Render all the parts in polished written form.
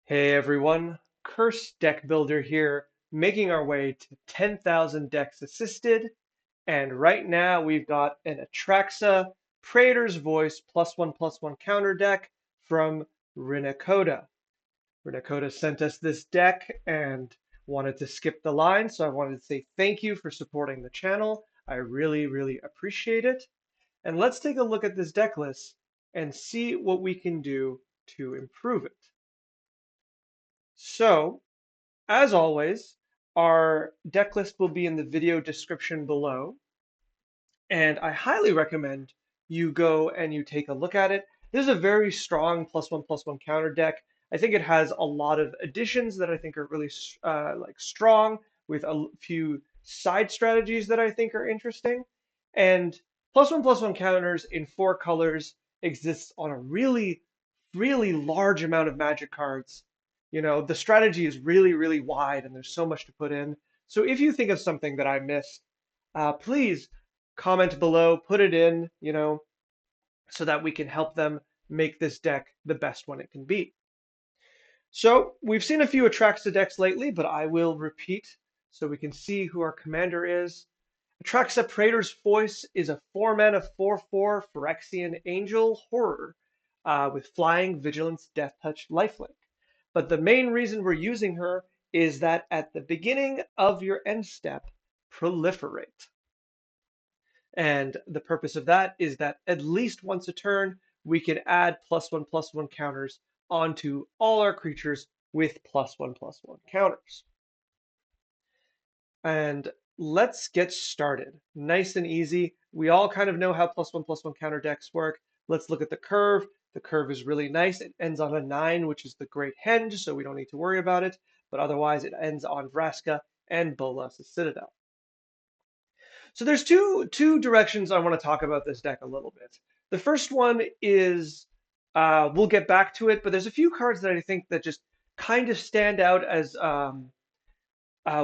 Hey everyone, Curse Deck Builder here, making our way to 10,000 decks assisted, and right now we've got an Atraxa Praetor's Voice +1/+1 counter deck from Rinakota. Rinakota sent us this deck and wanted to skip the line, so I wanted to say thank you for supporting the channel. I really appreciate it. And let's take a look at this deck list and see what we can do to improve it. So, as always, our deck list will be in the video description below, and I highly recommend you go and you take a look at it. This is a very strong +1/+1 counter deck. I think it has a lot of additions that I think are really strong, with a few side strategies that I think are interesting. And +1/+1 counters in 4 colors exists on a really large amount of Magic cards. You know, the strategy is really wide and there's so much to put in. So if you think of something that I missed, please comment below, put it in, so that we can help them make this deck the best one it can be. So we've seen a few Atraxa decks lately, but I will repeat so we can see who our commander is. Atraxa Praetors Voice is a 4-mana 4/4 Phyrexian Angel Horror with Flying, Vigilance, Death Touch, Lifelink. But the main reason we're using her is that at the beginning of your end step, proliferate. And the purpose of that is that at least once a turn, we can add +1/+1 counters onto all our creatures with +1/+1 counters. And let's get started. Nice and easy. We all kind of know how +1/+1 counter decks work. Let's look at the curve. The curve is really nice. It ends on a 9, which is the Great Henge, so we don't need to worry about it. But otherwise, it ends on Vraska and Bolas' Citadel. So there's two directions I want to talk about this deck a little bit. The first one is we'll get back to it, but there's a few cards that I think that just kind of stand out as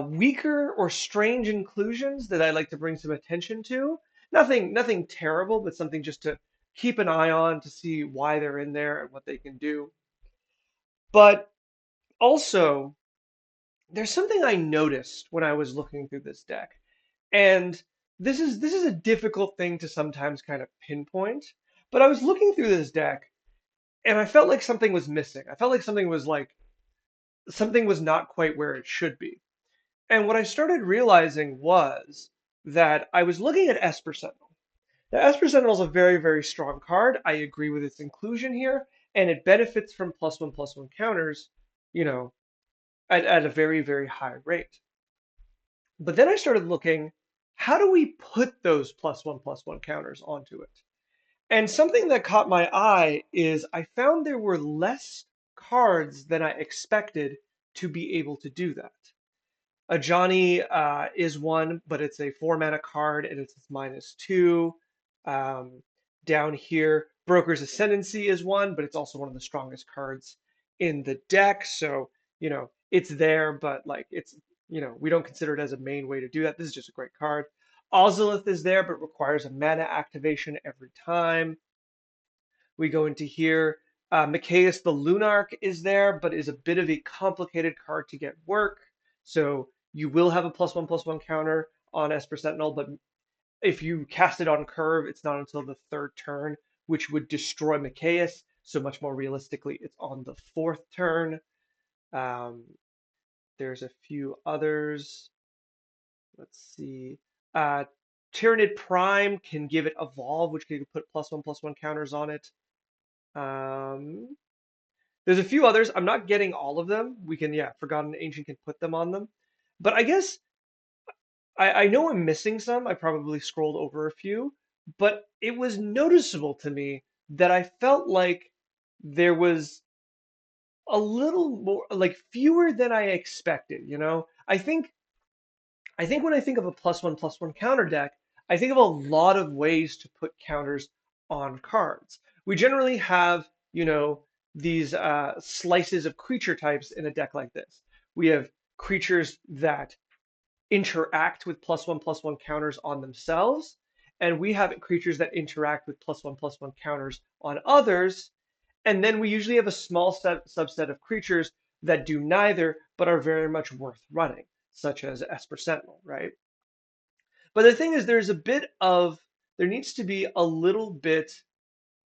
weaker or strange inclusions that I like to bring some attention to. Nothing terrible, but something just to keep an eye on to see why they're in there and what they can do. But also, there's something I noticed when I was looking through this deck. And this is a difficult thing to sometimes kind of pinpoint, but I was looking through this deck and I felt like something was missing. I felt like something was not quite where it should be. And what I started realizing was that I was looking at Esper Sentinel. Now, Esper Sentinel is a very strong card. I agree with its inclusion here, and it benefits from +1/+1 counters, you know, at a very high rate. But then I started looking, how do we put those +1/+1 counters onto it? And something that caught my eye is I found there were less cards than I expected to be able to do that. Ajani is one, but it's a 4-mana card and it's -2. Down here, Broker's Ascendancy is one, but it's also one of the strongest cards in the deck. So, it's there, but like we don't consider it as a main way to do that. This is just a great card. Ozolith is there, but requires a mana activation every time. We go into here. Mikaeus the Lunarch is there, but is a bit of a complicated card to get work. So you will have a +1/+1 counter on Esper Sentinel, but if you cast it on curve, it's not until the 3rd turn, which would destroy Mikaeus. So much more realistically, it's on the 4th turn. There's a few others. Let's see. Tyranid Prime can give it Evolve, which can put +1/+1 counters on it. There's a few others. I'm not getting all of them. We can, Forgotten Ancient can put them on them. But I guess I know I'm missing some. I probably scrolled over a few, but it was noticeable to me that I felt like there was a little more, like fewer than I expected, I think when I think of a +1/+1 counter deck, I think of a lot of ways to put counters on cards. We generally have, these slices of creature types in a deck like this. We have creatures that interact with +1/+1 counters on themselves, and we have creatures that interact with +1/+1 counters on others, and then we usually have a small subset of creatures that do neither but are very much worth running, such as Esper Sentinel, right? But the thing is, there needs to be a little bit,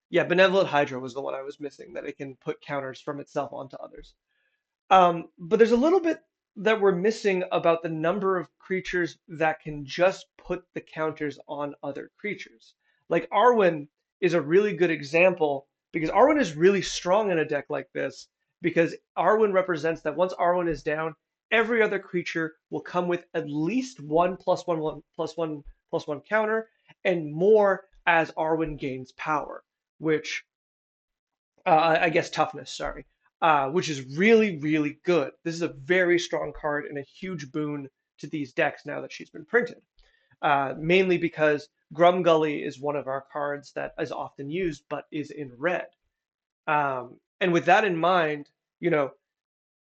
yeah, Benevolent Hydra was the one I was missing, that it can put counters from itself onto others. But there's a little bit that we're missing about the number of creatures that can just put the counters on other creatures. Like Arwen is a really good example because Arwen is really strong in a deck like this because Arwen represents that once Arwen is down, every other creature will come with at least one plus one counter and more as Arwen gains power, which I guess toughness, sorry, which is really, really good. This is a very strong card and a huge boon to these decks now that she's been printed. Mainly because Grumgully is one of our cards that is often used but is in red. And with that in mind, you know,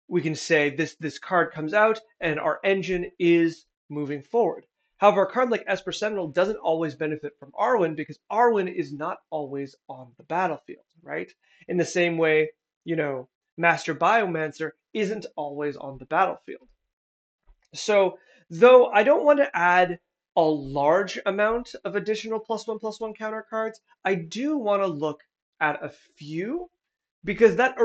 we can say this card comes out and our engine is moving forward. However, a card like Esper Sentinel doesn't always benefit from Arwen because Arwen is not always on the battlefield, right? In the same way, you know, Master Biomancer isn't always on the battlefield. So, though I don't want to add a large amount of additional plus one counter cards, I do want to look at a few because that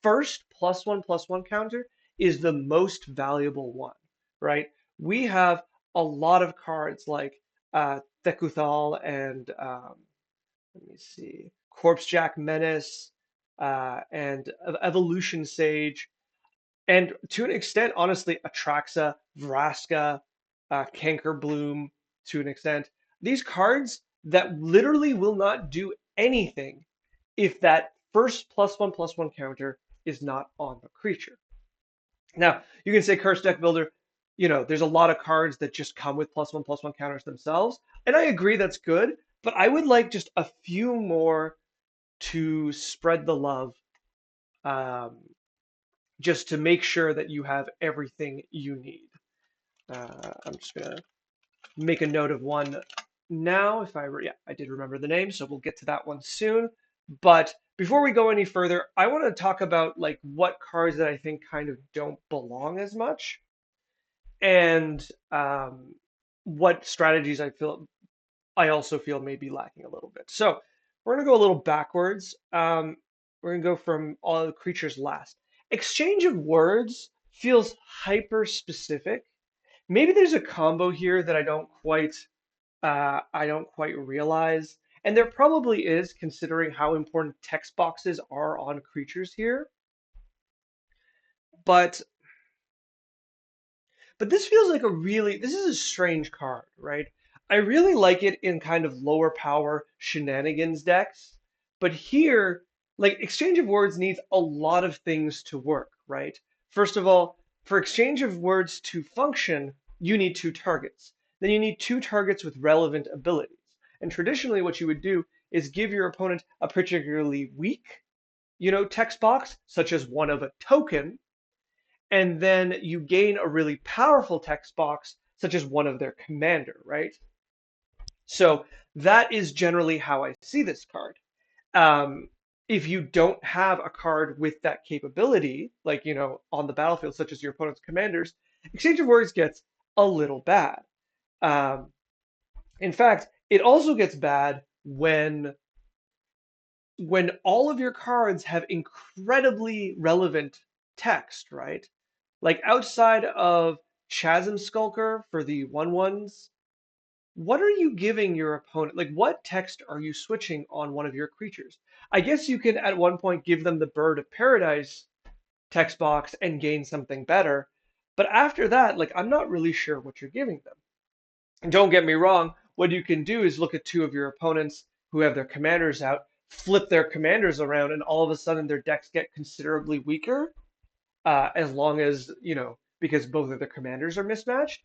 first plus one counter is the most valuable one, right? We have a lot of cards like Thekuthal and let me see, Corpsejack Menace and Evolution Sage, and to an extent, honestly, Atraxa, Vraska, Cankerbloom, to an extent. These cards that literally will not do anything if that first plus one counter is not on the creature. Now, you can say Curse Deck Builder, you know, there's a lot of cards that just come with plus one counters themselves. And I agree that's good, but I would like just a few more to spread the love, um, just to make sure that you have everything you need. I'm just going to make a note of one now. Yeah, I did remember the name, so we'll get to that one soon. But before we go any further, I want to talk about like what cards that I think kind of don't belong as much, and what strategies I also feel may be lacking a little bit. So we're gonna go a little backwards. We're gonna go from all the creatures last. Exchange of words feels hyper specific. Maybe there's a combo here that I don't quite realize. And there probably is, considering how important text boxes are on creatures here. But this feels like this is a strange card, right? I really like it in kind of lower power shenanigans decks, but here, like Exchange of Words needs a lot of things to work, right? First of all, for Exchange of Words to function, you need two targets. Then you need two targets with relevant abilities. And traditionally, what you would do is give your opponent a particularly weak, text box, such as one of a token, and then you gain a really powerful text box, such as one of their commander, right? So that is generally how I see this card. Um, if you don't have a card with that capability, like, on the battlefield, such as your opponent's commanders, Exchange of Words gets a little bad. Um, in fact, it also gets bad when all of your cards have incredibly relevant text, right? Like outside of Chasm Skulker for the 1/1s, what are you giving your opponent? Like, what text are you switching on one of your creatures? I guess you can at one point give them the Bird of Paradise text box and gain something better. But after that, like, I'm not really sure what you're giving them. And don't get me wrong, what you can do is look at two of your opponents who have their commanders out, flip their commanders around, and all of a sudden their decks get considerably weaker, as long as, because both of their commanders are mismatched.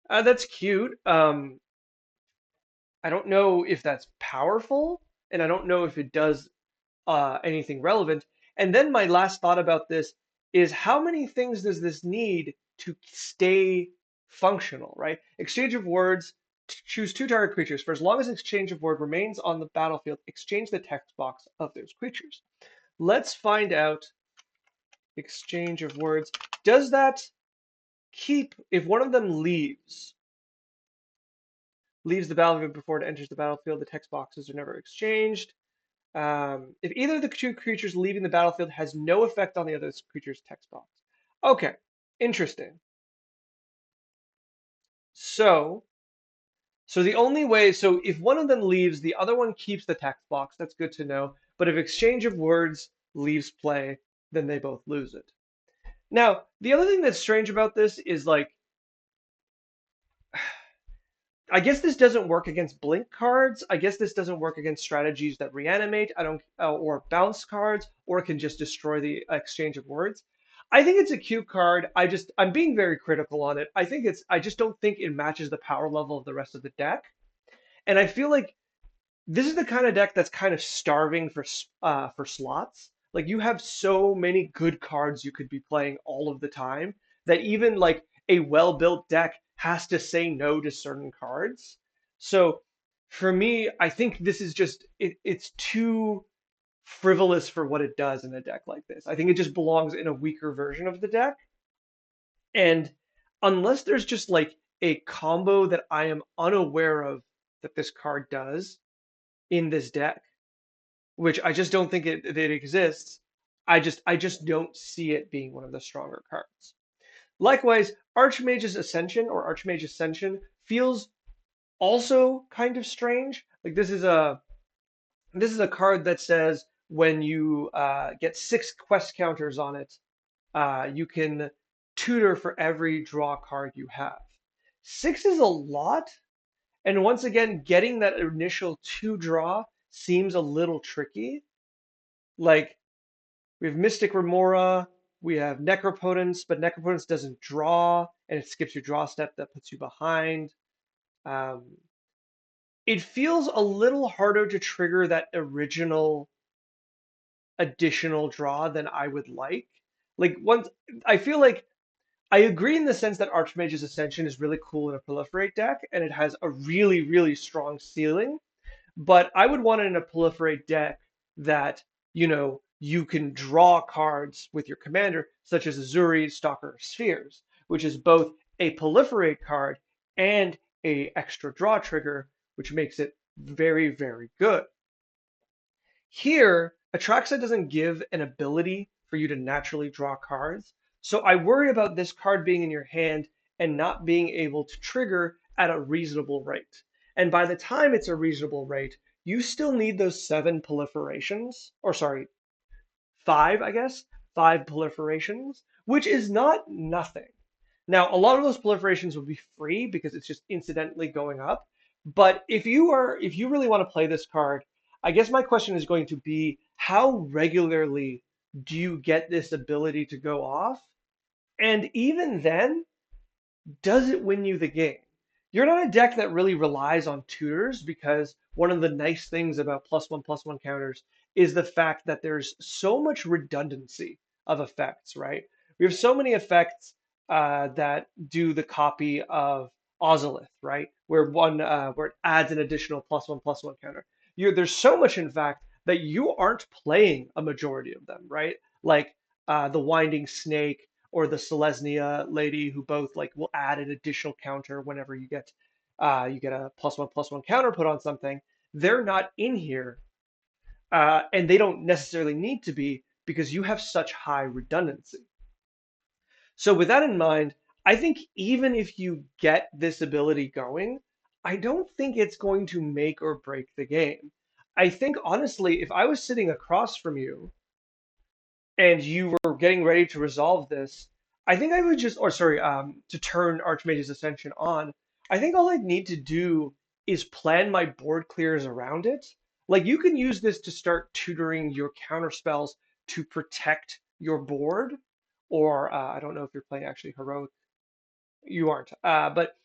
That's cute. I don't know if that's powerful, and I don't know if it does anything relevant. And then my last thought about this is how many things does this need to stay functional, right? Exchange of words, choose two target creatures. For as long as exchange of word remains on the battlefield, exchange the text box of those creatures. Let's find out exchange of words. Does that keep, if one of them leaves the battlefield before it enters the battlefield, the text boxes are never exchanged. If either of the two creatures leaving the battlefield has no effect on the other creature's text box. Okay, interesting. So, so the only way, so if one of them leaves, the other one keeps the text box. That's good to know. But if exchange of words leaves play, then they both lose it. Now, the other thing that's strange about this is like, I guess this doesn't work against blink cards. I guess this doesn't work against strategies that reanimate. I don't, or bounce cards, or it can just destroy the exchange of words. I think it's a cute card. I'm being very critical on it. I just don't think it matches the power level of the rest of the deck. And I feel like this is the kind of deck that's kind of starving for slots. Like you have so many good cards you could be playing all of the time that even like a well-built deck has to say no to certain cards. So for me, I think this is just it's too frivolous for what it does in a deck like this. I think it just belongs in a weaker version of the deck. And unless there's just like a combo that I am unaware of that this card does in this deck, which I just don't think it exists. I just don't see it being one of the stronger cards. Likewise, Archmage's Ascension or Archmage Ascension feels also kind of strange. Like this is a card that says when you get 6 quest counters on it, you can tutor for every draw card you have. 6 is a lot, and once again, getting that initial 2 draw seems a little tricky. Like we have Mystic Remora, we have Necropotence, but Necropotence doesn't draw, and it skips your draw step that puts you behind. Um, it feels a little harder to trigger that original additional draw than I would like. Like once I feel like I agree in the sense that Archmage's Ascension is really cool in a proliferate deck, and it has a really, really strong ceiling. But I would want it in a proliferate deck that, you can draw cards with your commander, such as Azuri, Stalker, Spheres, which is both a proliferate card and a extra draw trigger, which makes it very, very good. Here, Atraxa doesn't give an ability for you to naturally draw cards, so I worry about this card being in your hand and not being able to trigger at a reasonable rate. And by the time it's a reasonable rate, you still need those 7 proliferations, or sorry, 5, I guess, 5 proliferations, which is not nothing. Now, a lot of those proliferations will be free because it's just incidentally going up. But if you really want to play this card, I guess my question is going to be how regularly do you get this ability to go off? And even then, does it win you the game? You're not a deck that really relies on tutors because one of the nice things about +1/+1 counters is the fact that there's so much redundancy of effects, right? We have so many effects that do the copy of Ozolith, right? Where it adds an additional +1/+1 counter. There's so much, in fact, that you aren't playing a majority of them, right? Like the Winding Snake or the Selesnya lady, who both like will add an additional counter whenever you get a +1/+1 counter put on something. They're not in here, and they don't necessarily need to be because you have such high redundancy. So with that in mind, I think even if you get this ability going, I don't think it's going to make or break the game. I think honestly, if I was sitting across from you and you were getting ready to resolve this, I think I would just, or sorry, to turn Archmage's Ascension on, I think all I'd need to do is plan my board clears around it. Like you can use this to start tutoring your counter spells to protect your board, or I don't know if you're playing actually heroic. You aren't, but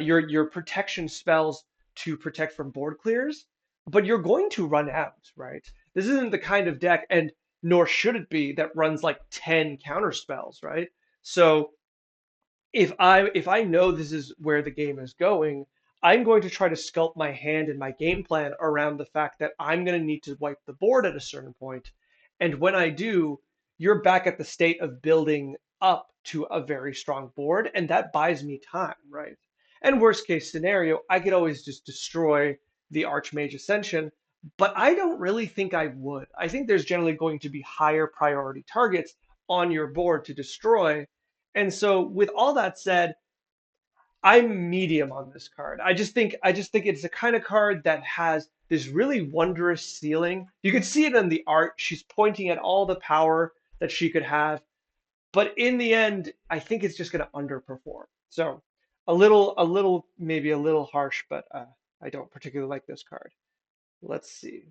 your protection spells to protect from board clears, but you're going to run out, right? This isn't the kind of deck, and nor should it be, that runs like 10 counter spells, right? So if I know this is where the game is going, I'm going to try to sculpt my hand and my game plan around the fact that I'm going to need to wipe the board at a certain point, and when I do, you're back at the state of building up to a very strong board, and that buys me time, right? And worst case scenario, I could always just destroy the Archmage Ascension, but I don't really think I would. I think there's generally going to be higher priority targets on your board to destroy. And so with all that said, I'm medium on this card. I just think it's the kind of card that has this really wondrous ceiling. You can see it in the art. She's pointing at all the power that she could have, but in the end, I think it's just going to underperform. So maybe a little harsh, but I don't particularly like this card. Let's see.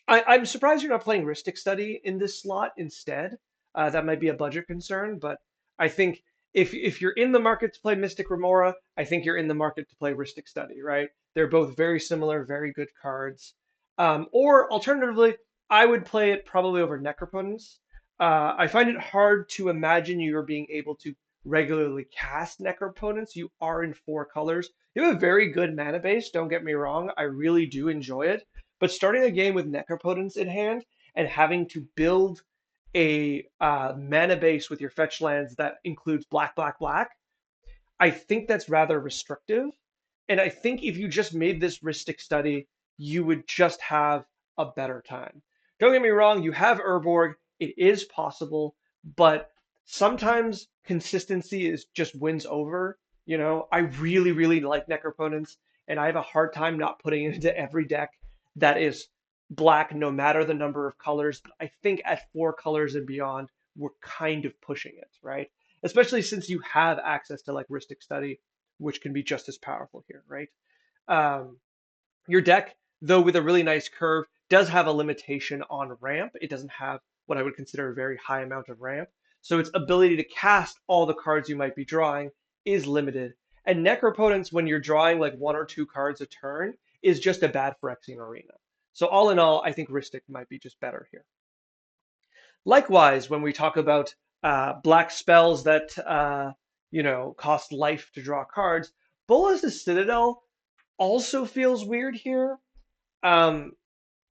I'm surprised you're not playing Rhystic Study in this slot instead. That might be a budget concern, but I think if you're in the market to play Mystic Remora, I think you're in the market to play Rhystic Study, right? They're both very similar, very good cards. Or alternatively, I would play it probably over Necropotence. I find it hard to imagine you are being able to regularly cast Necropotence. You are in 4 colors. You have a very good mana base, don't get me wrong. I really do enjoy it. But starting a game with Necropotence in hand and having to build a mana base with your fetch lands that includes black, black, black, I think that's rather restrictive. And I think if you just made this Rhystic Study, you would just have a better time. Don't get me wrong, you have Urborg, it is possible, but sometimes consistency is just wins over. I really, really like Necropotence, and I have a hard time not putting it into every deck that is black, no matter the number of colors. But I think at 4 colors and beyond, we're kind of pushing it, right? Especially since you have access to like Rhystic Study, which can be just as powerful here, right? Um, your deck, though with a really nice curve, does have a limitation on ramp. It doesn't have what I would consider a very high amount of ramp. So its ability to cast all the cards you might be drawing is limited. And Necropotence, when you're drawing like 1 or 2 cards a turn, is just a bad Phyrexian Arena. So all in all, I think Rhystic might be just better here. Likewise, when we talk about black spells that cost life to draw cards, Bolas' Citadel also feels weird here. Um,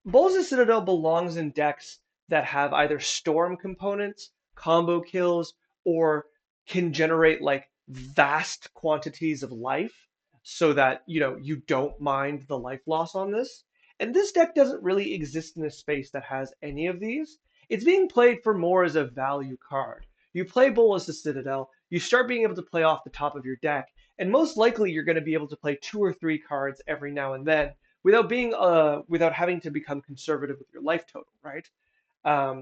Bolas' Citadel belongs in decks that have either storm components, combo kills, or can generate like vast quantities of life so that you don't mind the life loss on this. And this deck doesn't really exist in a space that has any of these. It's being played for more as a value card. You play Bolas' Citadel, you start being able to play off the top of your deck, and most likely you're going to be able to play 2 or 3 cards every now and then without having to become conservative with your life total, right?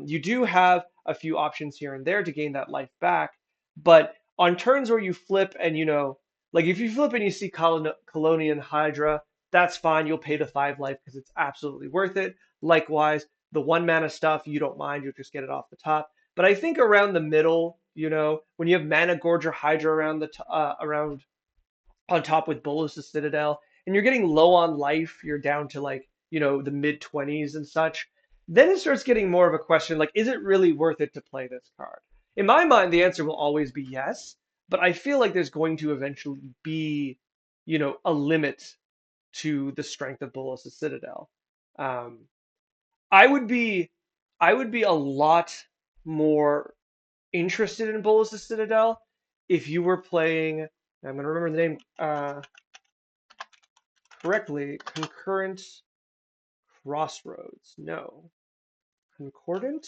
You do have a few options here and there to gain that life back, but on turns where you flip and like if you flip and you see Colonian Hydra, that's fine. You'll pay the 5 life because it's absolutely worth it. Likewise, the 1 mana stuff you don't mind. You'll just get it off the top. But I think around the middle, when you have Mana Gorger Hydra around on top with Bolas' Citadel, and you're getting low on life, you're down to like, the mid 20s and such, then it starts getting more of a question like, is it really worth it to play this card? In my mind, the answer will always be yes, but I feel like there's going to eventually be, a limit to the strength of Bolas' Citadel. Um, I would be, I would be a lot more interested in Bolas' Citadel if you were playing. I'm gonna remember the name correctly. Concurrent Crossroads. No. Concordant?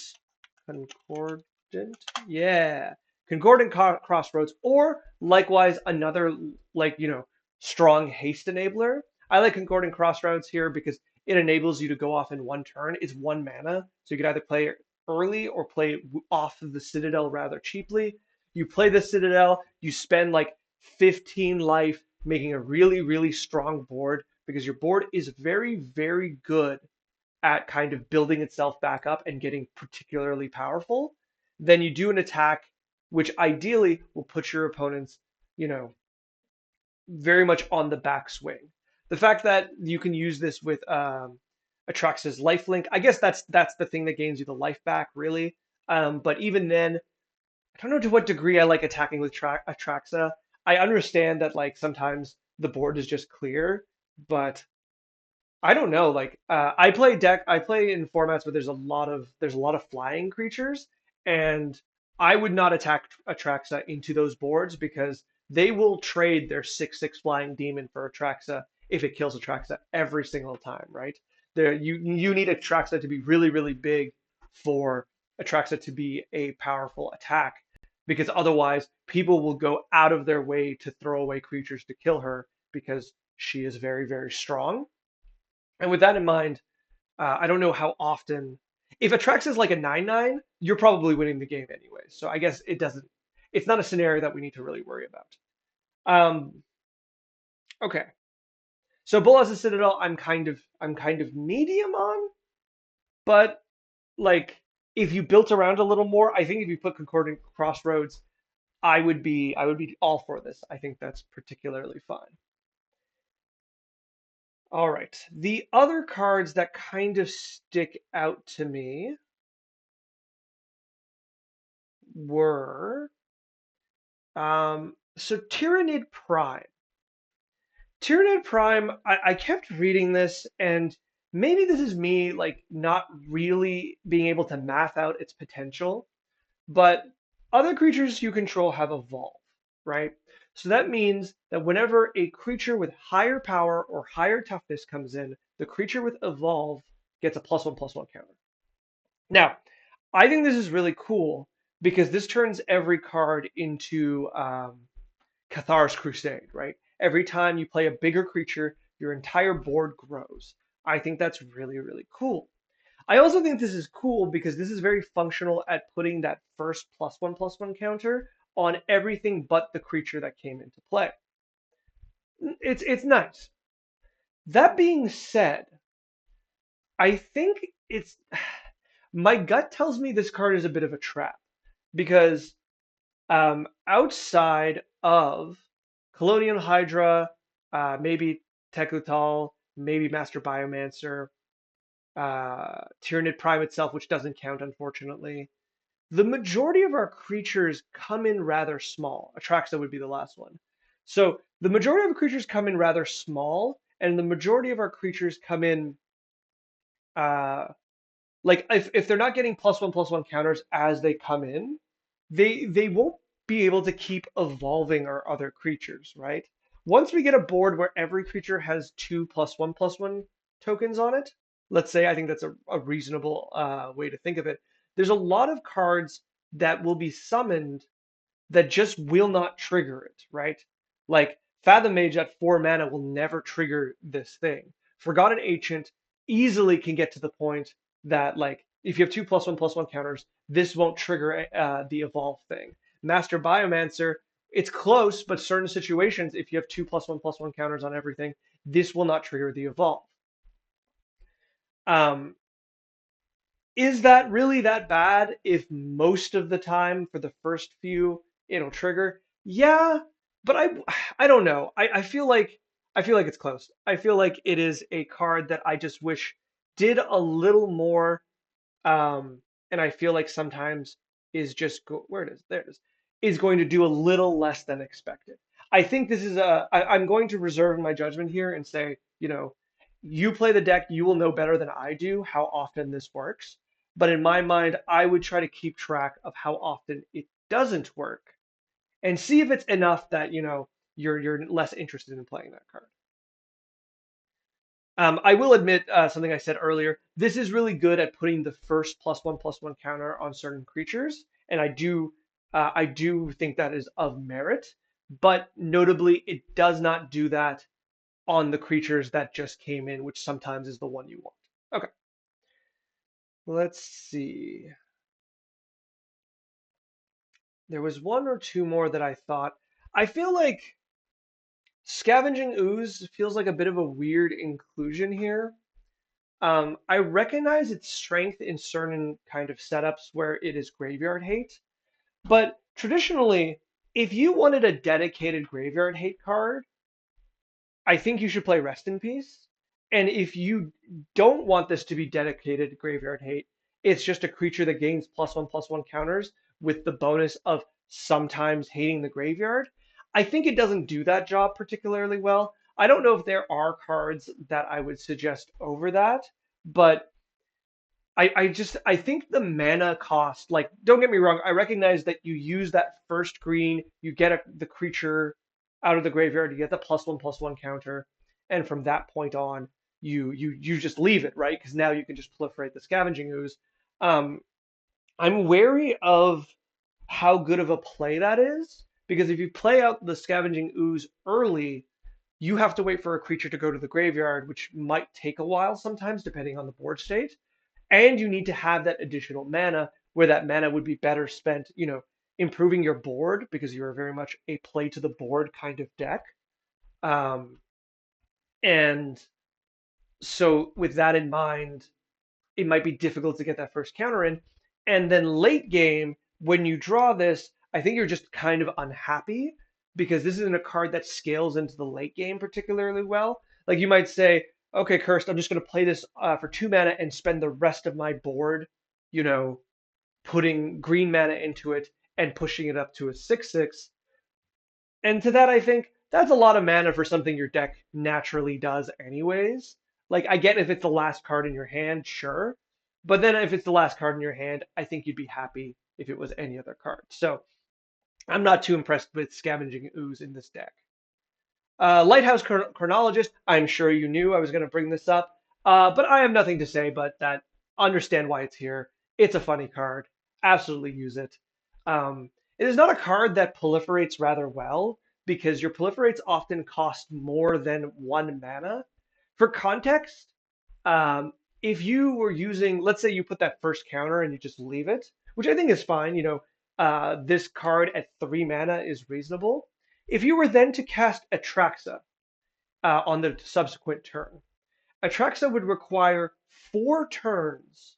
Concordant? Yeah. Crossroads. Or likewise another strong haste enabler. I like Concordant Crossroads here because it enables you to go off in 1 turn. It's 1 mana. So you could either play it early or play it off of the Citadel rather cheaply. You play the Citadel, you spend like 15 life making a really, really strong board because your board is very, very good at kind of building itself back up and getting particularly powerful. Then you do an attack, which ideally will put your opponents, you know, very much on the backswing. The fact that you can use this with Atraxa's lifelink, I guess that's the thing that gains you the life back, really. But even then, I don't know to what degree I like attacking with Atraxa. I understand that like sometimes the board is just clear, but I don't know. Like I play in formats where there's a lot of flying creatures, And I would not attack Atraxa into those boards because they will trade their 6/6 flying demon for Atraxa if it kills Atraxa every single time, right? You need Atraxa to be really, really big for Atraxa to be a powerful attack because otherwise people will go out of their way to throw away creatures to kill her because she is very, very strong. And with that in mind, I don't know how often. If Atraxa is like a 9/9, you're probably winning the game anyway. So I guess it doesn't. It's not a scenario that we need to really worry about. Okay. So Bull as a Citadel, I'm kind of medium on, but like if you built around a little more, I think if you put Concordant Crossroads, I would be all for this. I think that's particularly fine. All right. The other cards that kind of stick out to me were so Tyrannid Prime. Tyrannid Prime, I kept reading this, and maybe this is me like not really being able to math out its potential, but other creatures you control have evolved, right? So that means that whenever a creature with higher power or higher toughness comes in, the creature with evolve gets a +1/+1 counter. Now, I think this is really cool because this turns every card into Cathar's Crusade, right? Every time you play a bigger creature, your entire board grows. I think that's really, really cool. I also think this is cool because this is very functional at putting that first +1/+1 counter on everything but the creature that came into play. It's nice. That being said, I think it's my gut tells me this card is a bit of a trap because outside of Colonial Hydra, maybe Tekutal, maybe Master Biomancer, Tyrannid Prime itself, which doesn't count, unfortunately. The majority of our creatures come in rather small. Atraxa would be the last one. So the majority of our creatures come in rather small, and the majority of our creatures come in uh, like if they're not getting +1/+1 counters as they come in, they won't be able to keep evolving our other creatures, right? Once we get a board where every creature has two +1/+1 tokens on it, let's say I think that's a reasonable way to think of it. There's a lot of cards that will be summoned that just will not trigger it, right? Like Fathom Mage at 4 mana will never trigger this thing. Forgotten Ancient easily can get to the point that like if you have two +1/+1 counters, this won't trigger the evolve thing. Master Biomancer, it's close, but certain situations, if you have two +1/+1 counters on everything, this will not trigger the evolve. Um, is that really that bad if most of the time for the first few it'll trigger? Yeah, but I don't know. I feel like it's close. I feel like it is a card that I just wish did a little more and I feel like sometimes is just where it is, there it is going to do a little less than expected. I think this is I'm going to reserve my judgment here and say, you play the deck, you will know better than I do how often this works. But in my mind, I would try to keep track of how often it doesn't work and see if it's enough that, you're less interested in playing that card. I will admit something I said earlier. This is really good at putting the first +1/+1 counter on certain creatures, and I do think that is of merit. But notably, it does not do that on the creatures that just came in, which sometimes is the one you want. Okay, let's see. There was one or two more that I thought. I feel like Scavenging Ooze feels like a bit of a weird inclusion here. I recognize its strength in certain kind of setups where it is graveyard hate, but traditionally, if you wanted a dedicated graveyard hate card, I think you should play Rest in Peace. And if you don't want this to be dedicated graveyard hate, it's just a creature that gains +1/+1 counters with the bonus of sometimes hating the graveyard. I think it doesn't do that job particularly well. I don't know if there are cards that I would suggest over that, but I think the mana cost, like, don't get me wrong, I recognize that you use that first green, you get the creature out of the graveyard, you get the +1/+1 counter, and from that point on, you just leave it, right? Because now you can just proliferate the Scavenging Ooze. Um, I'm wary of how good of a play that is, because if you play out the Scavenging Ooze early, you have to wait for a creature to go to the graveyard, which might take a while sometimes, depending on the board state. And you need to have that additional mana, where that mana would be better spent, improving your board because you're very much a play to the board kind of deck. Um, and so, with that in mind, it might be difficult to get that first counter in. And then late game, when you draw this, I think you're just kind of unhappy because this isn't a card that scales into the late game particularly well. Like you might say, okay, Cursed, I'm just going to play this for 2 mana and spend the rest of my board, you know, putting green mana into it and pushing it up to a 6/6. And to that, I think that's a lot of mana for something your deck naturally does, anyways. Like, I get if it's the last card in your hand, sure. But then if it's the last card in your hand, I think you'd be happy if it was any other card. So I'm not too impressed with Scavenging Ooze in this deck. Lighthouse Chronologist, I'm sure you knew I was going to bring this up, but I have nothing to say but that understand why it's here. It's a funny card. Absolutely use it. It is not a card that proliferates rather well because your proliferates often cost more than 1 mana. For context, um, if you were using, let's say you put that first counter and you just leave it, which I think is fine, this card at 3 mana is reasonable. If you were then to cast Atraxa on the subsequent turn, Atraxa would require 4 turns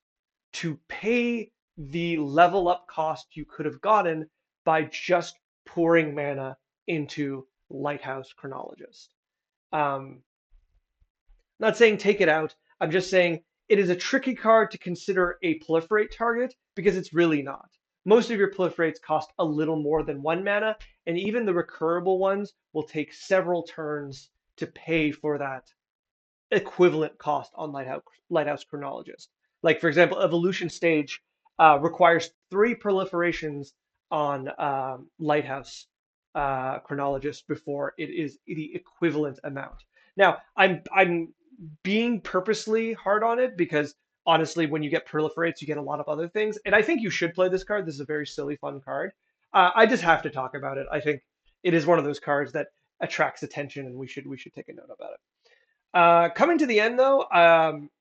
to pay the level up cost you could have gotten by just pouring mana into Lighthouse Chronologist. Um, Not saying take it out. I'm just saying it is a tricky card to consider a proliferate target because it's really not. Most of your proliferates cost a little more than 1 mana, and even the recurable ones will take several turns to pay for that equivalent cost on Lighthouse Chronologist. Like, for example, Evolution Stage requires 3 proliferations on Lighthouse Chronologist before it is the equivalent amount. Now, I'm being purposely hard on it because honestly, when you get proliferates, you get a lot of other things, and I think you should play this card. This is a very silly, fun card. I just have to talk about it. I think it is one of those cards that attracts attention, and we should take a note about it. Coming to the end, though,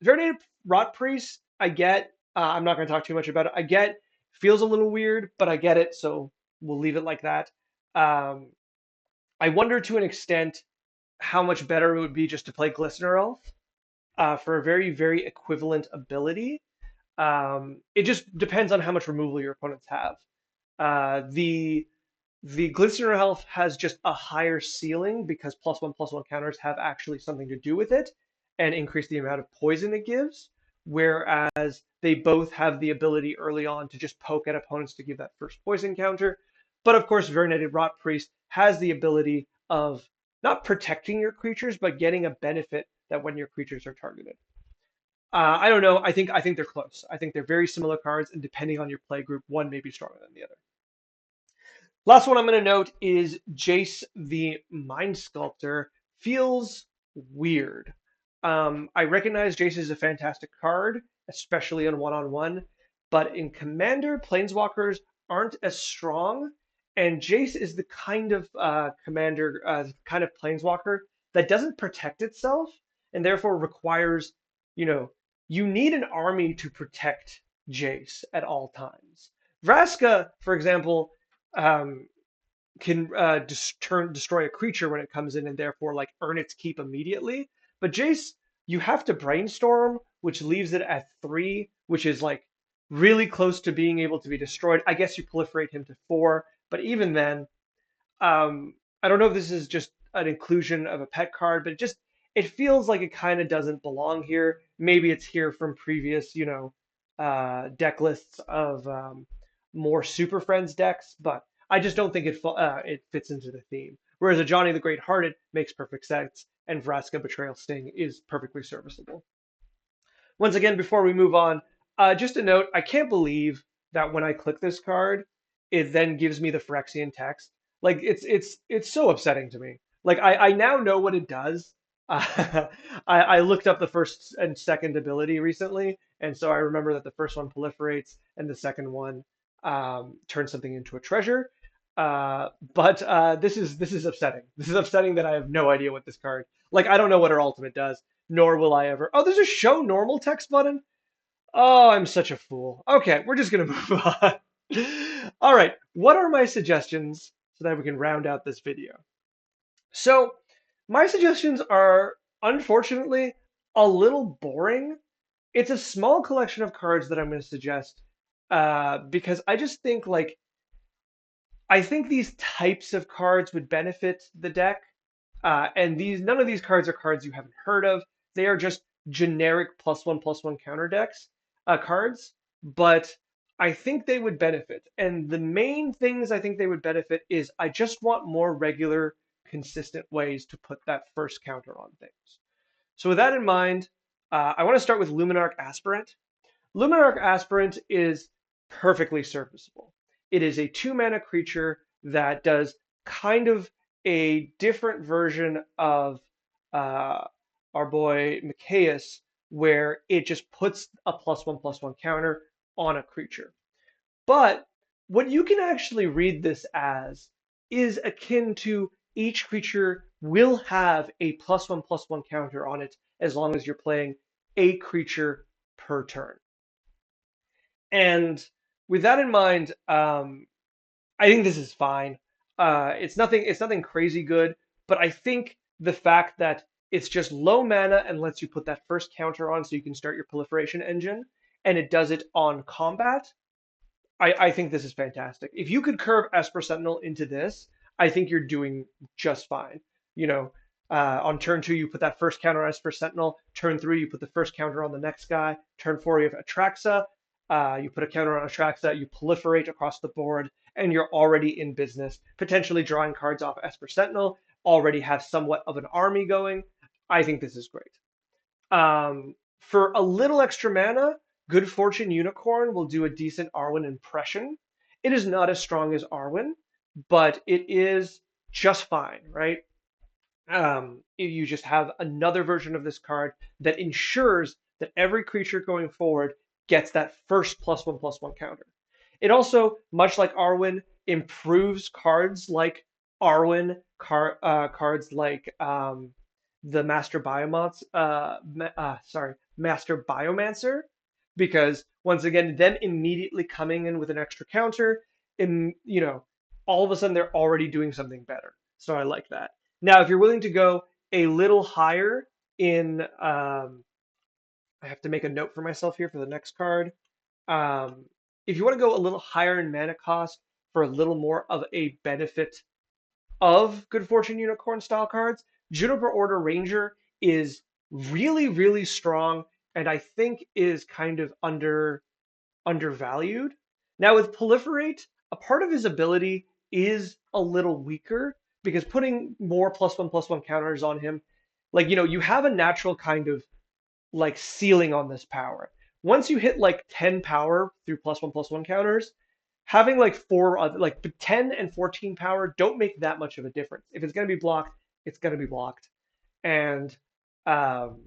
Verinated Rot Priest, I get. I'm not going to talk too much about it. I get. Feels a little weird, but I get it, so we'll leave it like that. Um, I wonder to an extent how much better it would be just to play Glistener Elf for a very, very equivalent ability. It just depends on how much removal your opponents have. The Glistener Health has just a higher ceiling because +1/+1 counters have actually something to do with it and increase the amount of poison it gives. Whereas they both have the ability early on to just poke at opponents to give that first poison counter. But of course, Variegated Rot Priest has the ability of not protecting your creatures, but getting a benefit that when your creatures are targeted. I don't know. I think they're close. I think they're very similar cards, and depending on your play group, one may be stronger than the other. Last one I'm going to note is Jace the Mind Sculptor. Feels weird. I recognize Jace is a fantastic card, especially in one-on-one, but in Commander, Planeswalkers aren't as strong, and Jace is the kind of commander, kind of Planeswalker that doesn't protect itself, and therefore requires, you know, you need an army to protect Jace at all times. Vraska, for example, um, can destroy a creature when it comes in and therefore like earn its keep immediately. But Jace, you have to brainstorm, which leaves it at 3, which is like really close to being able to be destroyed. I guess you proliferate him to 4, but even then, I don't know if this is just an inclusion of a pet card, but it feels like it kind of doesn't belong here. Maybe it's here from previous, deck lists of more Super Friends decks, but I just don't think it fits into the theme. Whereas a Johnny the Great Hearted makes perfect sense, and Vraska Betrayal Sting is perfectly serviceable. Once again, before we move on, Just a note, I can't believe that when I click this card, it then gives me the Phyrexian text. Like it's so upsetting to me. Like I now know what it does. I looked up the first and second ability recently, and so I remember that the first one proliferates and the second one turns something into a treasure. But this is upsetting. This is upsetting that I have no idea what this card. Like I don't know what her ultimate does, nor will I ever. Oh, there's a show normal text button. Oh, I'm such a fool. Okay, we're just gonna move on. All right, what are my suggestions so that we can round out this video? So, my suggestions are unfortunately a little boring. It's a small collection of cards that I'm going to suggest because I just think like I think these types of cards would benefit the deck. And these none of these cards are cards you haven't heard of. They are just generic +1/+1 counter decks cards, but I think they would benefit. And the main things I think they would benefit is I just want more regular, consistent ways to put that first counter on things. So with that in mind, I want to start with Luminarch Aspirant. Luminarch Aspirant is perfectly serviceable. It is a 2 mana creature that does kind of a different version of uh, our boy Micaeus, where it just puts a +1/+1 counter on a creature. But what you can actually read this as is akin to each creature will have a +1/+1 counter on it as long as you're playing a creature per turn. And with that in mind, I think this is fine. It's nothing crazy good, but I think the fact that it's just low mana and lets you put that first counter on so you can start your proliferation engine, and it does it on combat. I think this is fantastic. If you could curve Esper Sentinel into this, I think you're doing just fine. You know, on turn 2, you put that first counter on Esper Sentinel. Turn 3, you put the first counter on the next guy. Turn 4, you have Atraxa. You put a counter on Atraxa, you proliferate across the board, and you're already in business, potentially drawing cards off Esper Sentinel, already have somewhat of an army going. I think this is great. For a little extra mana, Good Fortune Unicorn will do a decent Arwen impression. It is not as strong as Arwen, but it is just fine, right? You just have another version of this card that ensures that every creature going forward gets that first +1/+1 counter. It also, much like Arwen, improves cards like Arwen, cards like the Master Biomancer, Master Biomancer, because once again, them immediately coming in with an extra counter, all of a sudden they're already doing something better. So I like that. Now, if you're willing to go a little higher in, I have to make a note for myself here for the next card. If you want to go a little higher in mana cost for a little more of a benefit of Good Fortune Unicorn style cards, Juniper Order Ranger is really, really strong, and I think is kind of undervalued. Now with Proliferate, a part of his ability is a little weaker because putting more +1/+1 counters on him, like you have a natural kind of like ceiling on this power. Once you hit like 10 power through +1/+1 counters, having like like 10 and 14 power don't make that much of a difference. If it's going to be blocked, it's going to be blocked. And um,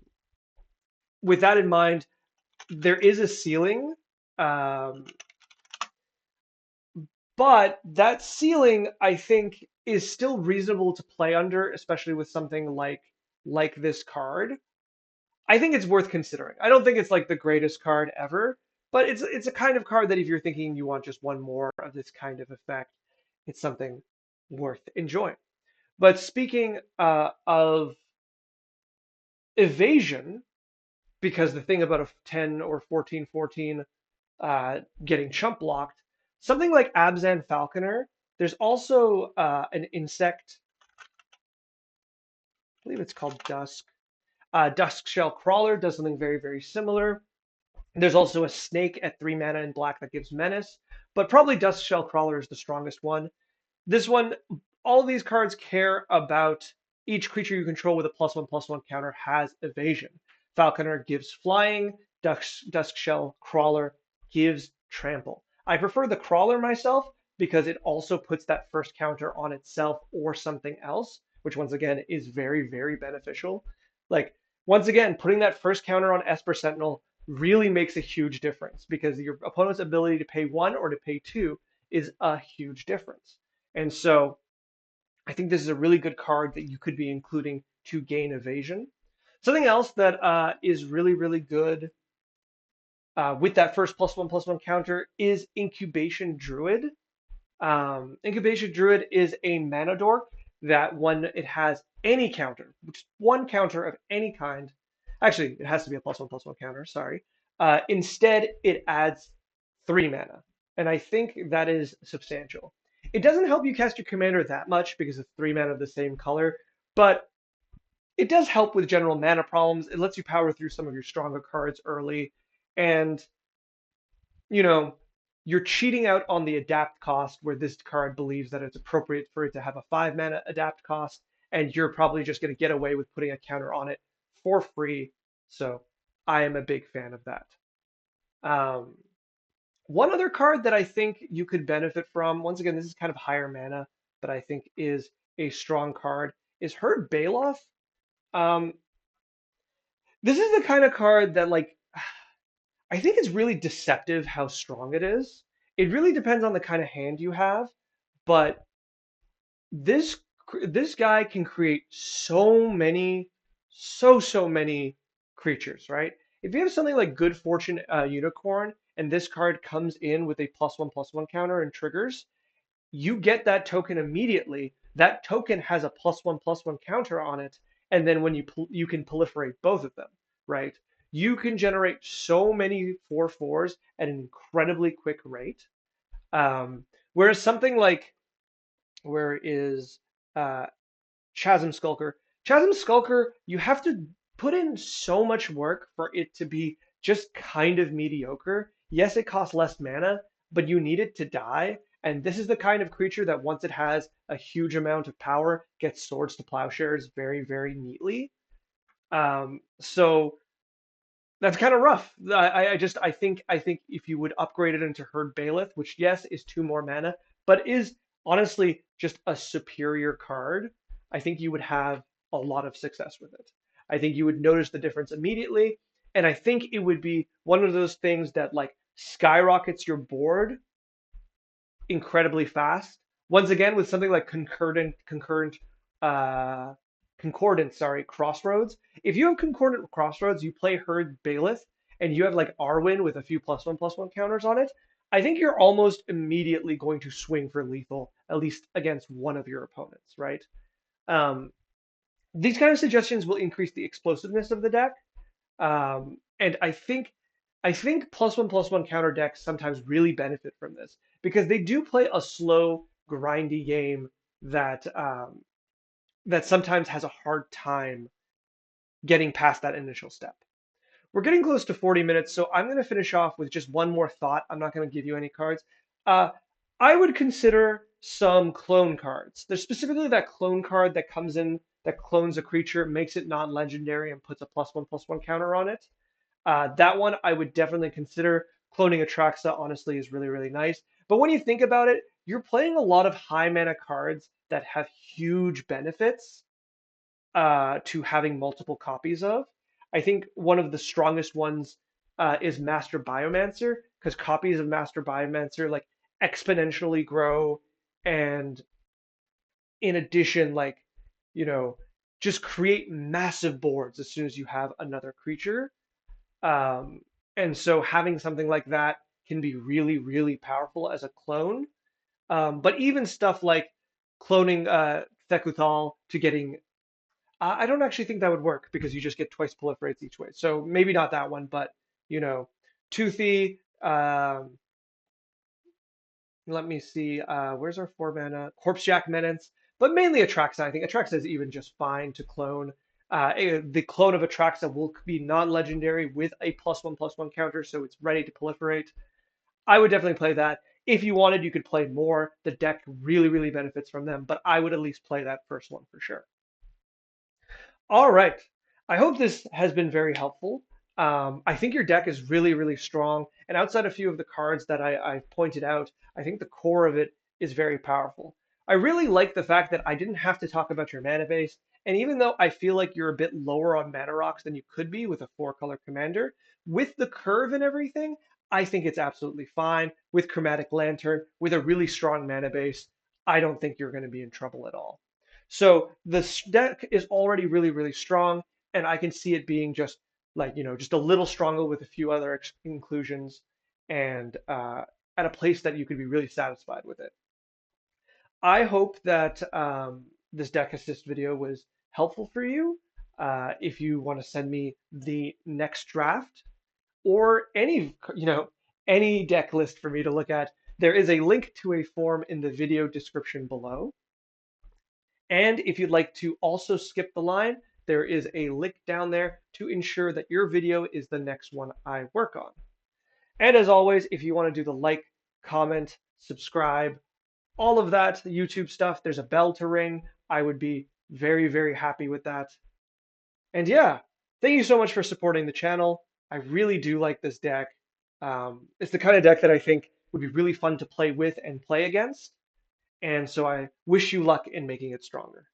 with that in mind, there is a ceiling, um, but that ceiling I think is still reasonable to play under, especially with something like this card. I think it's worth considering. I don't think it's like the greatest card ever, but it's a kind of card that if you're thinking you want just one more of this kind of effect, it's something worth enjoying. But speaking of evasion, because the thing about a 10 or 14/14 getting chump blocked, something like Abzan Falconer, there's also an insect, I believe it's called Dusk. Dusk Shell Crawler does something very, very similar. There's also a snake at 3 mana in black that gives menace, but probably Dusk Shell Crawler is the strongest one. This one, all of these cards care about each creature you control with a +1/+1 counter has evasion. Falconer gives flying, Duskshell Crawler gives trample. I prefer the Crawler myself because it also puts that first counter on itself or something else, which once again is very, very beneficial. Like, once again, putting that first counter on Esper Sentinel really makes a huge difference because your opponent's ability to pay one or to pay two is a huge difference. And so I think this is a really good card that you could be including to gain evasion. Something else that is really, really good with that first +1/+1 counter is Incubation Druid. Incubation Druid is a mana dork that when it has any counter, which is one counter of any kind, actually it has to be a +1/+1 counter, sorry. Instead, it adds 3 mana, and I think that is substantial. It doesn't help you cast your commander that much because it's 3 mana of the same color, but it does help with general mana problems. It lets you power through some of your stronger cards early, and you know, you're cheating out on the adapt cost where this card believes that it's appropriate for it to have a 5 mana adapt cost, and you're probably just going to get away with putting a counter on it for free. So I am a big fan of that. Um, One other card that I think you could benefit from, once again, this is kind of higher mana, but I think is a strong card, is Herd Baloth. Um, this is the kind of card that, like, I think it's really deceptive how strong it is. It really depends on the kind of hand you have, but this this guy can create so many, so many creatures, right? If you have something like Good Fortune Unicorn, and this card comes in with a +1/+1 counter and triggers, you get that token immediately. That token has a +1/+1 counter on it, and then when you can proliferate both of them, right? You can generate so many 4/4s at an incredibly quick rate. Whereas something like where is uh, Chasm Skulker? Chasm Skulker, you have to put in so much work for it to be just kind of mediocre. Yes, it costs less mana, but you need it to die. And this is the kind of creature that once it has a huge amount of power, gets swords to plowshares very, very neatly. So that's kind of rough. I think if you would upgrade it into Herd Bailiff, which yes is 2 more mana, but is honestly just a superior card, I think you would have a lot of success with it. I think you would notice the difference immediately, and I think it would be one of those things that like skyrockets your board incredibly fast. Once again, with something like uh, concordant, sorry, crossroads. If you have concordant crossroads, you play Herd Bailiff, and you have like Arwen with a few +1/+1 counters on it. I think you're almost immediately going to swing for lethal, at least against one of your opponents, right? Um, these kind of suggestions will increase the explosiveness of the deck, and I think +1/+1 counter decks sometimes really benefit from this because they do play a slow, grindy game that that sometimes has a hard time getting past that initial step. We're getting close to 40 minutes, so I'm going to finish off with just one more thought. I'm not going to give you any cards. Uh, I would consider some clone cards. There's specifically that clone card that comes in that clones a creature, makes it non-legendary, and puts a +1/+1 counter on it. That one I would definitely consider. Cloning Atraxa, honestly, is really, really nice. But when you think about it, you're playing a lot of high mana cards that have huge benefits to having multiple copies of. I think one of the strongest ones is Master Biomancer, because copies of Master Biomancer like exponentially grow, and in addition, like, you know, just create massive boards as soon as you have another creature. Um, and so having something like that can be really, really powerful as a clone. But even stuff like cloning Thekuthal to getting I don't actually think that would work because you just get twice proliferates each way. So maybe not that one, but you know, Toothy. Let me see. Where's our 4 mana? Corpsejack Menace, but mainly Atraxa. I think Atraxa is even just fine to clone. The clone of Atraxa will be non-legendary with a +1/+1 counter, so it's ready to proliferate. I would definitely play that. If you wanted, you could play more. The deck really, really benefits from them, but I would at least play that first one for sure. All right. I hope this has been very helpful. I think your deck is really, really strong. And outside a few of the cards that I've pointed out, I think the core of it is very powerful. I really like the fact that I didn't have to talk about your mana base. And even though I feel like you're a bit lower on mana rocks than you could be with a four-color commander, with the curve and everything, I think it's absolutely fine. With Chromatic Lantern, with a really strong mana base, I don't think you're going to be in trouble at all. So the deck is already really, really strong, and I can see it being just like, just a little stronger with a few other inclusions and at a place that you could be really satisfied with it. I hope that this deck assist video was helpful for you. If you want to send me the next draft or any deck list for me to look at, there is a link to a form in the video description below. And if you'd like to also skip the line, there is a link down there to ensure that your video is the next one I work on. And as always, if you want to do the like, comment, subscribe, all of that, the YouTube stuff, there's a bell to ring. I would be very, very happy with that. And yeah, thank you so much for supporting the channel. I really do like this deck. It's the kind of deck that I think would be really fun to play with and play against. And so I wish you luck in making it stronger.